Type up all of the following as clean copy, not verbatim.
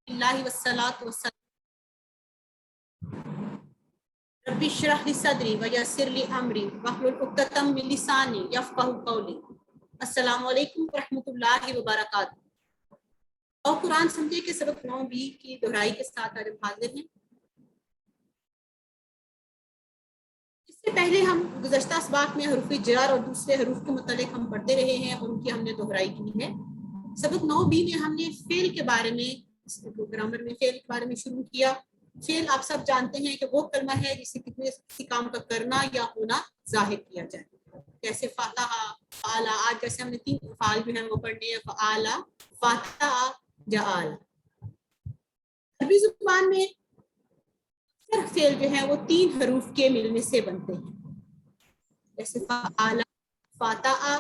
اللہ والصلاۃ والسلام رب اشرح لی صدری ویسر لی امری واحلل عقدۃ من لسانی یفقہوا قولی۔ السلام علیکم ورحمۃ اللہ وبرکاتہ۔ اور قرآن سمجھے کے سبق 9b کی دہرائی کے ساتھ آج ہم حاضر ہیں۔ اس سے پہلے ہم گزشتہ اسباق میں حروف جر اور دوسرے حروف کے متعلق ہم پڑھتے رہے ہیں اور ان کی ہم نے دہرائی کی ہے۔ سبق 9b میں ہم نے فعل کے بارے میں، گرامر میں فعل کے بارے میں شروع کیا۔ فعل آپ سب جانتے ہیں کہ وہ کلمہ ہے جسے کسی کام کا کرنا یا ہونا ظاہر کیا جائے، جیسے فاتحہ، فعل۔ آج جیسے ہم نے 3 افعال جو ہیں وہ پڑھنے ہیں، فعل، فاتحہ، جعل۔ عربی زبان میں فعل جو ہیں وہ 3 حروف کے ملنے سے بنتے ہیں، جیسے فعل، فاتحہ،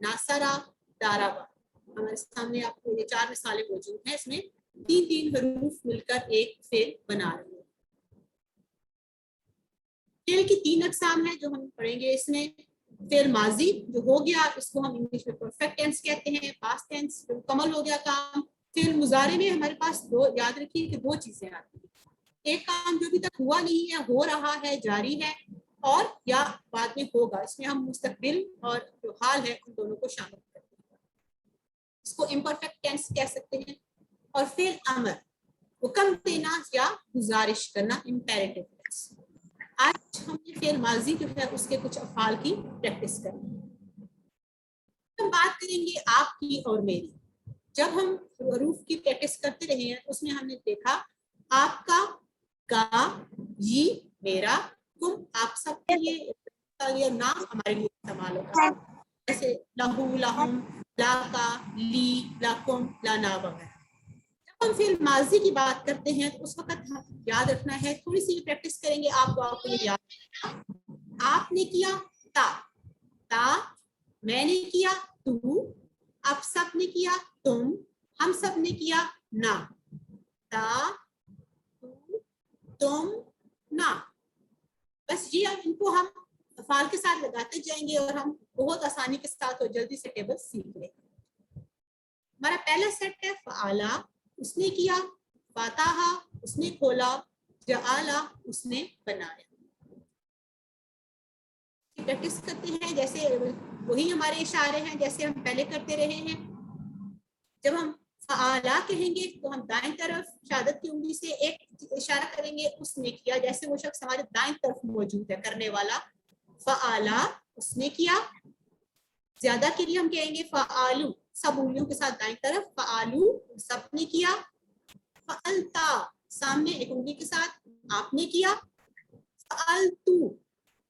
ناصرہ، ضربہ۔ ہمارے سامنے آپ کو یہ 4 مثالیں موجود ہیں، اس میں 3 حروف مل کر ایک فعل بنا رہے ہیں۔ فعل کی 3 اقسام ہیں جو ہم پڑھیں گے اس میں۔ فعل ماضی جو ہو گیا، اس کو ہم انگلش میں پرفیکٹ ٹینس کہتے ہیں، پاسٹ ٹینس جو مکمل ہو گیا کام۔ فعل مضارع میں ہمارے پاس یاد رکھیے کہ 2 چیزیں آتی ہیں، ایک کام جو ابھی تک ہوا نہیں ہے، ہو رہا ہے، جاری ہے، اور یا بعد میں ہوگا۔ اس میں ہم مستقبل اور جو حال ہے ان دونوں کو شامل کرتے ہیں، اس کو امپرفیکٹ ٹینس کہہ سکتے ہیں۔ اور فعل امر، حکم دینا یا گزارش کرنا، امپیریٹو ٹینس۔ آج ہم نے فعل ماضی جو ہے اس کے کچھ افعال کی پریکٹس کریں گے۔ ہم بات کریں گے آپ کی اور میری۔ جب ہم حروف کی پریکٹس کرتے رہے ہیں اس میں ہم نے دیکھا آپ کا، یہ، میرا، تم، آپ سب کے لیے نام ہمارے لیے استعمال ہوتا ہے، جیسے لہو، لہم، لا کا، لی، لکم، لنا وغیرہ۔ جب ہم فعل ماضی کی بات کرتے ہیں تو اس وقت یاد رکھنا ہے، تھوڑی سی پریکٹس کریں گے آپ کو یہ یاد۔ آپ نے کیا تا، میں نے کیا تو، آپ سب نے کیا تم، ہم سب نے کیا نا، تا، تو، تم، نا۔ بس یہ ان کو ہم افعال کے ساتھ لگاتے جائیں گے اور ہم بہت آسانی کے ساتھ اور جلدی سے ٹیبل سیکھ لیں گے۔ ہمارا پہلا سیٹ ہے فعلا، اس نے کیا، فاتحہ، اس نے کھولا، جعلا، اس نے بنایا۔ پریکٹس کرتے ہیں، جیسے وہی ہمارے اشارے ہیں جیسے ہم پہلے کرتے رہے ہیں۔ جب ہم فعلا کہیں گے تو ہم دائیں طرف شہادت کی انگلی سے ایک اشارہ کریں گے، اس نے کیا، جیسے وہ شخص ہمارے دائیں طرف موجود ہے کرنے والا۔ فعلا، اس نے کیا۔ زیادہ کے لیے ہم کہیں گے فعالو، سب انگلیوں کے ساتھ دائیں طرف، فعالو، سب نے کیا۔ فعلتا، سامنے ایک انگلی کے ساتھ، آپ نے کیا۔ فعلتو،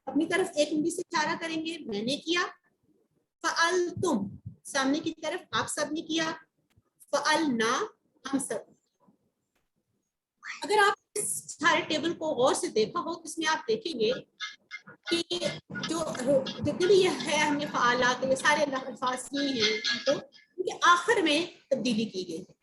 اپنی طرف ایک انگلی سے اشارہ کریں گے، میں نے کیا۔ فعلتم، سامنے کی طرف، آپ سب نے کیا۔ فعلنا، ہم سب۔ اگر آپ اس سارے ٹیبل کو غور سے دیکھا ہو تو اس میں آپ دیکھیں گے کہ جو جتنے بھی یہ ہے ہم نے فعالات، یہ سارے الفاظ کیے ہیں ان کے آخر میں تبدیلی کی گئی ہے۔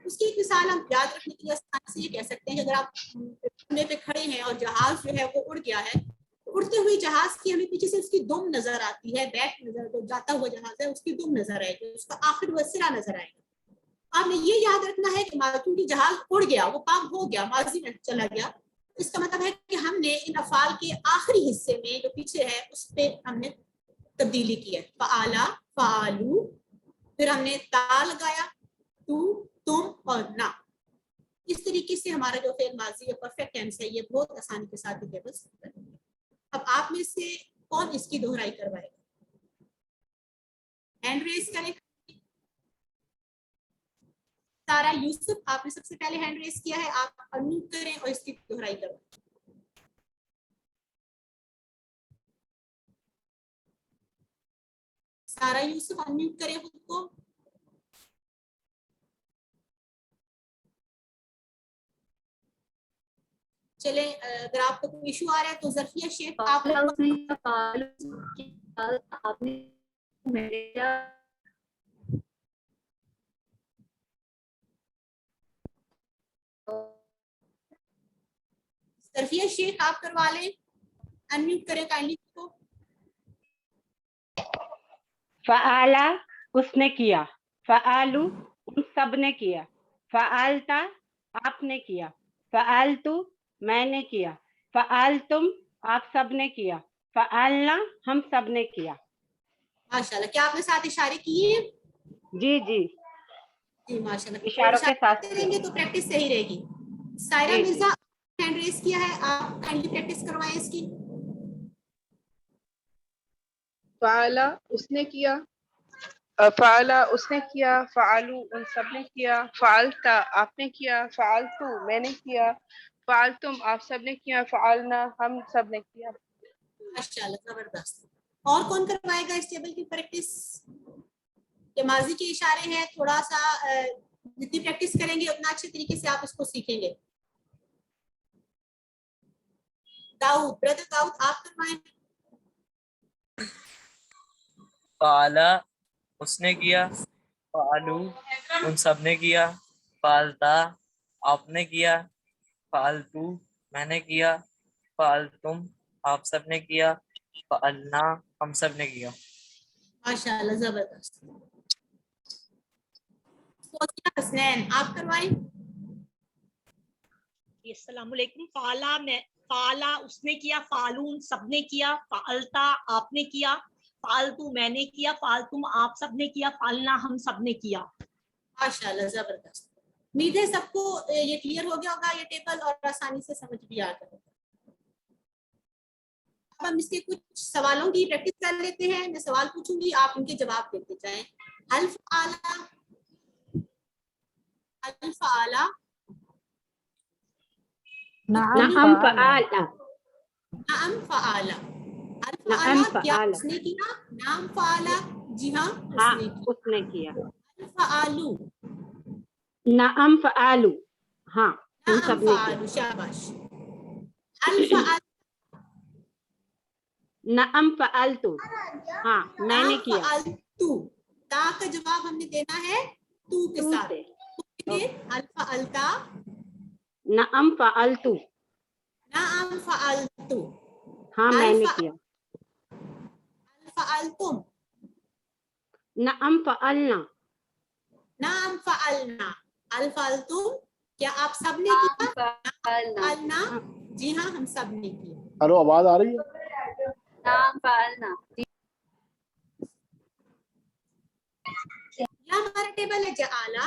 اس کی ایک مثال ہم یاد رکھنے کے لیے آسانی سے یہ کہہ سکتے ہیں کہ اگر آپ پہ کھڑے ہیں اور جہاز جو ہے وہ اڑ گیا ہے، اڑتے ہوئے جہاز کی ہمیں پیچھے سے اس کی دم نظر آتی ہے، بیک نظر، جو جاتا ہوا جہاز ہے اس کی دم نظر آئے گی، اس کا آخر وہ سرا نظر آئے گا۔ آپ نے یہ یاد رکھنا ہے کہ کیونکہ جہاز اڑ گیا، وہ کام ہو گیا، ماضی میں چلا گیا، اس کا مطلب ہے کہ ہم نے ان افعال کے آخری حصے میں جو پیچھے ہے اس پہ ہم نے تبدیلی کی ہے۔ فعلا، فعالو، پھر ہم نے تا لگایا، تو، تم اور نا۔ اس طریقے سے ہمارا جو فعل ماضی ہے پرفیکٹ ٹینس ہے، یہ بہت آسانی کے ساتھ ٹیبل کریں گے۔ اب آپ میں سے کون اس کی دہرائی کروائے گا؟ ہینڈ ریز کریں۔ سارا یوسف، آپ نے سب سے پہلے ہینڈ ریز کیا ہے، آپ انمیوٹ کریں اور اس کی دہرائی کریں۔ سارا یوسف انمیوٹ کریں خود کو۔ چلیں، اگر آپ کو کوئی ایشو آ رہا ہے تو ظرفیہ شیخ آپ ظرفیہ شیخ آپ کروا لیں، انمیوٹ کریں کائنڈلی کو۔ فعالا، اس نے کیا، فعالو، ان سب نے کیا۔ فعلتا آپ نے کیا، فعلتو میں نے کیا، فعلتم آپ سب نے کیا، فعلنا ہم سب نے کیا. ماشاءاللہ. کیا آپ نے ساتھ اشارے کیے ہیں؟ جی جی جی ماشاءاللہ. اشاروں کے ساتھ کرتے رہیں گے تو پریکٹس صحیح رہے گی. سائرہ جی مرزا ہینڈ ریز کیا ہے, آپ کائنڈلی پریکٹس کروائیں اس کی. فعلا اس نے کیا، فعلا اس نے کیا، فعلو ان سب نے کیا، فعلتا آپ نے کیا، فعلتو میں نے کیا، فعلتم آپ سب نے کیا، فعلنا ہم سب نے کیا. ماشاءاللہ زبردست. اور کون کروائے گا اس ٹیبل کی پریکٹس؟ یہ ماضی کے اشارے ہیں, تھوڑا سا جتنی پریکٹس کریں گے اتنا اچھے طریقے سے آپ اس کو سیکھیں گے. داؤد, بردر داؤد آپ کروائیں. فعلا اس نے کیا، فعلو ان سب نے کیا، فعلتا آپ نے کیا، فعلتو میں نے کیا، فعلتم آپ سب نے کیا، فعلنا ہم سب نے کیا. ماشاءاللہ زبردست. فوزیہ حسنین آپ کروائیں. السلام علیکم. فعلا اس نے کیا، فعلون سب نے کیا، فعلتا آپ نے کیا، فعلتو میں نے کیا، فعلتم آپ سب نے کیا، فعلنا ہم سب نے کیا. ماشاءاللہ زبردست. امید ہے سب کو یہ کلیئر ہو گیا ہوگا یہ ٹیبل, اور آسانی سے سمجھ بھی آ گیا. اب ہم اس کے کچھ سوالوں کی پریکٹس کر لیتے ہیں. میں سوال پوچھوں گی, آپ ان کے جواب دیتے جائیں. هل فعل, هل فعل, نعم فعل، نعم فعل, هل نعم فعل کیا فعل اس نے کیا؟ نعم فعل جی ہاں اس ہاں نے کیا. اس نے کیا. هل فعلوا, نعم فعلوا ہاں ان نعم سب نے کیا. فعلوا, شاباش. هل فعل, نعم فعلتو ہاں میں نے نعم کیا. فعلتو, تا کا جواب ہم نے دینا ہے تو کے تو ساتھ. سے هل فعلتا, نعم فعلتو نعم فعلتو, ہاں میں هل نے کیا. فعلتم, نعم فعلنا نعم فعلنا, هل فعلتم کیا آپ سب نے کیا؟ فعلنا جی ہاں ہم سب نے کیا. ہلو آواز آ رہی ہے؟ یہ ہمارا ٹیبل ہے جعالا.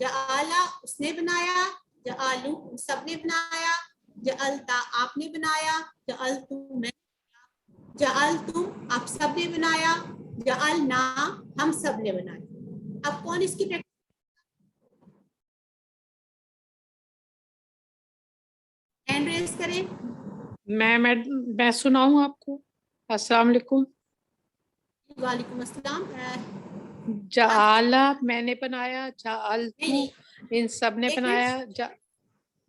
جعالا اس نے بنایا, جعالو سب نے بنایا, جعلتا آپ نے بنایا, جعلتو میں, جعلتم آپ سب نے بنایا, جعلنا ہم سب نے بنایا. اب کون اس کی ہینڈ ریز کریں. میں سناؤں آپ کو. السلام علیکم. وعلیکم السلام. جعالا میں نے بنایا، جعلتو ان سب نے بنایا،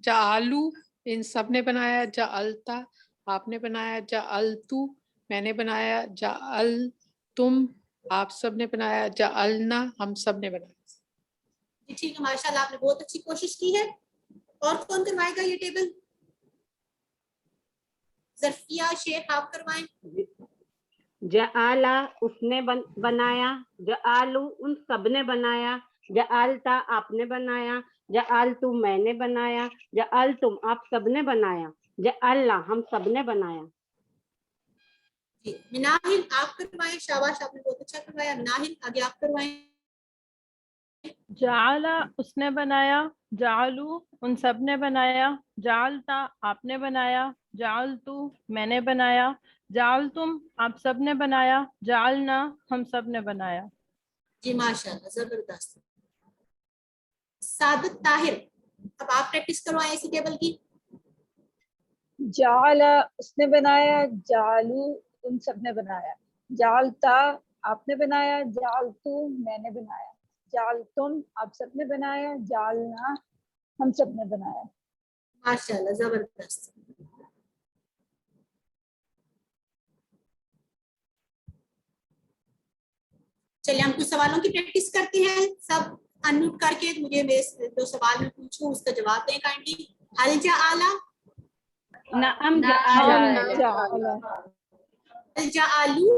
جعلو ان سب نے بنایا، جعلتا آپ نے بنایا، جعلتو میں نے بنایا، جعلتم آپ سب نے بنایا، جعلنا ہم سب نے بنایا. جی ٹھیک ہے, ماشاءاللہ آپ نے بہت اچھی کوشش کی ہے. اور کون کروائے گا یہ ٹیبل؟ ظرفیہ شیخ آپ کروائیں. جعالا اس نے بنایا، جعلو ان سب نے بنایا، جعلتا آپ نے بنایا، جعلتو میں نے بنایا، جعلتم آپ سب نے بنایا، جعلنا ہم سب نے بنایا. جی مناہل آپ کروائیں. شاباش آپ نے بہت اچھا کروایا. مناہل آگے آپ کروائیں. جعلا اس نے بنایا، جعلو ان سب نے بنایا، جعلتا آپ نے بنایا، جعلتو میں نے بنایا، جعلتم آپ سب نے بنایا، جعلنا ہم سب نے بنایا. جی ماشاءاللہ زبردست. سعادت طاہر اب آپ پریکٹس کروائیں اسی ٹیبل کی. جعلا اس نے بنایا، جعلو ان سب نے بنایا، جعلتا آپ نے بنایا، جعلتو میں نے بنایا، جعلتم آپ سب نے بنایا، جعلنا ہم سب نے بنایا. ماشاءاللہ زبردست. چلیے ہم کچھ سوالوں کی پریکٹس کرتے ہیں. سب ان میوٹ کر کے مجھے جو سوال میں پوچھوں اس کا جواب دیں کائنڈلی. هل جعالا, نعم جعالا جعلا هل جعلوا,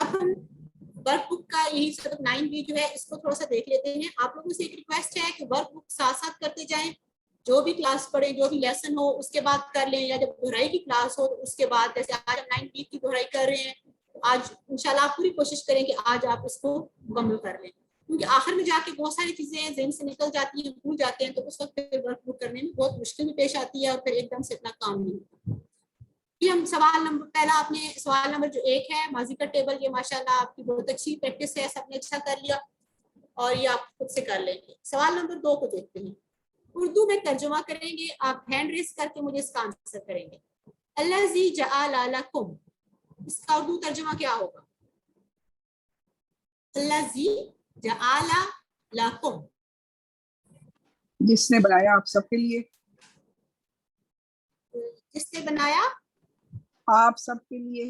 اب ہم ورک بک کا یہی سبق 9B جو ہے اس کو تھوڑا سا دیکھ لیتے ہیں. آپ لوگوں سے ایک ریکویسٹ ہے کہ ورک بک ساتھ ساتھ کرتے جائیں, جو بھی کلاس پڑھیں, جو بھی لیسن ہو اس کے بعد کر لیں, یا جب دہرائی کی کلاس ہو تو اس کے بعد, جیسے آج ہم 9B کی دہرائی کر رہے ہیں, آج انشاءاللہ آپ پوری کوشش کریں کہ آج آپ اس کو مکمل کر لیں, کیونکہ آخر میں جا کے بہت ساری چیزیں ذہن سے نکل جاتی ہیں, بھول جاتے ہیں, تو اس وقت پھر ورک بک کرنے میں بہت مشکل بھی پیش آتی ہے اور پھر ایک دم سے اتنا کام نہیں ہوتا. یہ ہم سوال نمبر پہلا, آپ نے سوال نمبر جو 1 ہے ماضی کا ٹیبل, یہ ماشاءاللہ آپ کی بہت اچھی پریکٹس ہے, سب نے اچھا کر لیا اور یہ آپ خود سے کر لیں گے. سوال نمبر 2 کو دیکھتے ہیں. اردو میں ترجمہ کریں گے, آپ ہینڈ ریز کر کے مجھے اس کا آنسر کریں گے. الذی جعل لکم, اس کا اردو ترجمہ کیا ہوگا؟ الذی جعل لکم, جس نے بنایا آپ سب کے لیے. جس نے بنایا آپ سب کے لیے.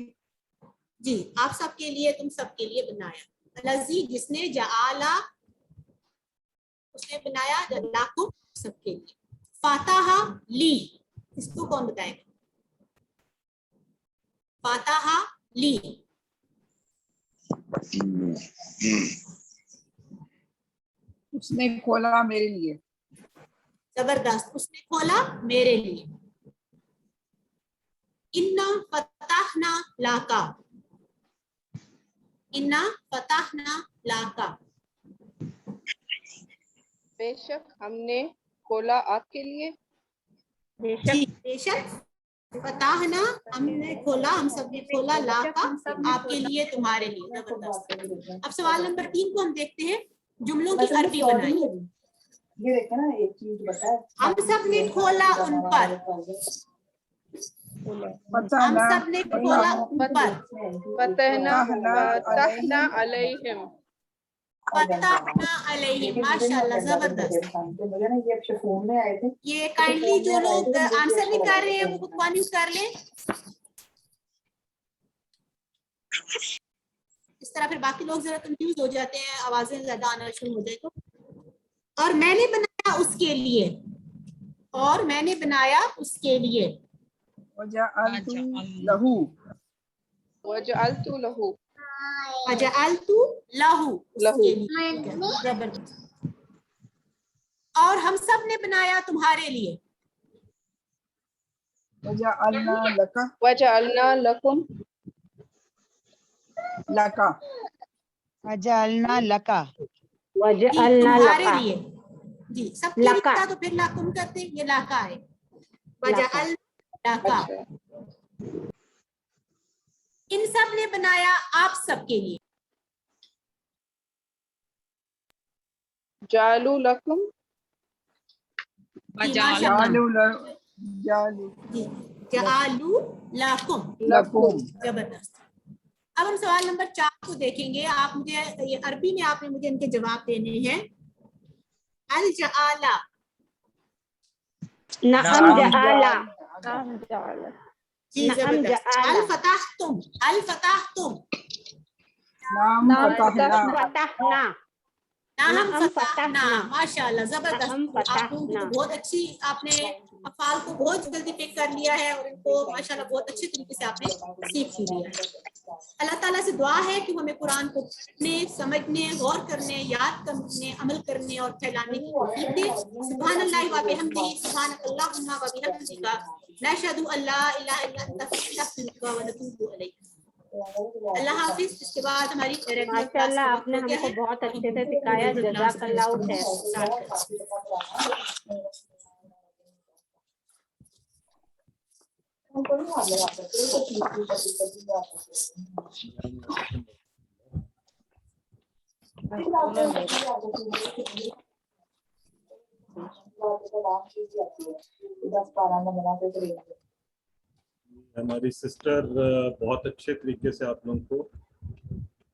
جی, آپ سب کے لیے, تم سب کے لیے بنایا. الذی جس نے, جعل اس نے بنایا, لکم سب کے لیے. فاتح لی, اس کو کون بتائے گا؟ فاتح لی, اس نے کھولا میرے لیے. زبردست, اس نے کھولا میرے لیے. انا فتحنا لاکا, انا فتحنا لاکا, بے شک ہم نے کھولا آپ کے لیے. جی بے شک, فتحنا ہم نے کھولا, ہم سب نے کھولا, لاکا آپ کے لیے, تمہارے لیے. زبردست. اب سوال نمبر 3 کو ہم دیکھتے ہیں, جملوں کی عربی بنائی. ہم سب نے کھولا ان پر, ہم سب نے کھولا ان پر. فتحنا علیہم. فتحنا علیہم, ماشاءاللہ زبردست. یہ کائنڈلی جو لوگ آنسر نہیں کر رہے ہیں وہ خود کانفیوز کر لیں, اس طرح پھر باقی لوگ ذرا کنفیوز ہو جاتے ہیں, آوازیں زیادہ آنا شروع ہو جائے تو. اور میں نے بنایا اس کے لیے, اور میں نے بنایا اس کے لیے. وجعلت لہو. وجعلت لہو. وجعلت لہو, اس کے لیے. زبردست. اور ہم سب نے بنایا تمہارے لیے. وجعلنا لکا. وجعلنا لکم. لکا. وجعلنا لکا. وجعلنا تمہارے لکا, لیے. جی سب کے لیے تھا تو پھر لاکم کرتے, یہ لاکا ہے. وجعلنا لکا, ان سب نے بنایا آپ سب کے لیے. جعلوا لکم. جعلوا لکم. لکم. زبردست. اب ہم سوال نمبر 4 کو دیکھیں گے. آپ مجھے یہ عربی میں آپ نے مجھے ان کے جواب دینے ہیں. الجعل, نعم جعل, جی زبردست. الفتحتم, الفتحتم, نام فتحنا. فتحنا, نعم فتحنا, ماشاءاللہ زبردست. آپ لوگوں کی تو بہت اچھی, آپ نے افعال کو بہت جلدی پک کر لیا ہے اور ان کو ماشاءاللہ بہت اچھے طریقے سے آپ نے سیکھ ہی لیا ہے. اللہ تعالیٰ سے دعا ہے کہ ہمیں قرآن کو پڑھنے, سمجھنے, غور کرنے, یاد کرنے, عمل کرنے اور پھیلانے کی توفیق دے. سبحان اللہ و بحمدہ, سبحانک اللہم و بحمدک, نشہد ان لا الہ الا انت, نستغفرک و نتوب الیک. اللہ حافظ. اس کے بعد ہماری ریگولر کلاس ماشاءاللہ کا آپ وقت نے ہو ہم گیا کو ہے. بہت اچھے سے سکھایا, جزاک اللہ خیر. ہماری سسٹر بہت اچھے طریقے سے آپ لوگوں کو